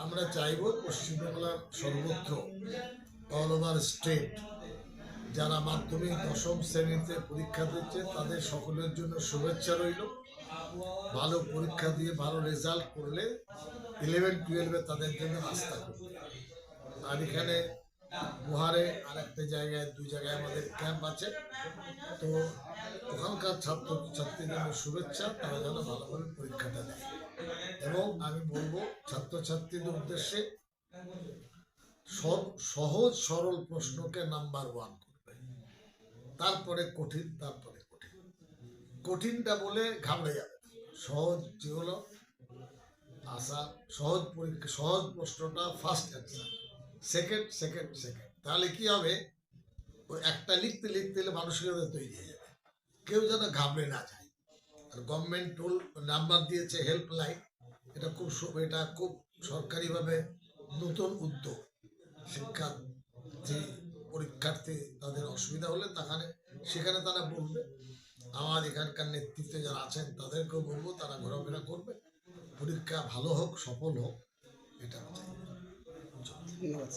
আমরা চাইব পশ্চিমবাংলার সর্বত্র অল ওভার স্টেট যারা মাধ্যমিক দশম শ্রেণীতে পরীক্ষা দিচ্ছে তাদের সকলের জন্য শুভেচ্ছা রইল। ভালো পরীক্ষা দিয়ে ভালো রেজাল্ট করলে 11-12 তাদের জন্য রাস্তা করবে। আর এখানে বুহারে আর একটা জায়গায়, 2 জায়গায় আমাদের ক্যাম্প আছে। তো ওখানকার ছাত্রছাত্রীদের জন্য শুভেচ্ছা, তারা যেন ভালোভাবে পরীক্ষাটা দেয়। এবং আমি বলবো ছাত্রছাত্রীদের উদ্দেশ্যে সহজ সরল প্রশ্নকে নাম্বার 1 করবে, তারপরে কঠিন, তারপরে কঠিন। কঠিনটা বলে ঘাবড়ে যাবে। সহজ যেগুলো আসা, সহজ পরীক্ষা, সহজ প্রশ্নটা first answer, second second second. তাহলে কি হবে, ওই একটা লিখতে লিখতে মানসিকতা তৈরি হয়ে যাবে, কেউ যেন ঘাবড়ে না যায়। আর গভর্নমেন্ট টোল নাম্বার দিয়েছে হেল্পলাইন, এটা খুব সরকারিভাবে নতুন উদ্যোগ। শিক্ষার্থী পরীক্ষার্থী তাদের অসুবিধা হলে সেখানে তারা বলবে। আমার এখানকার নেতৃত্বে যারা আছেন তাদেরকেও বলবো, তারা ঘোরাফেরা করবে। পরীক্ষা ভালো হোক, সফল হোক, এটা চাই। ধন্যবাদ।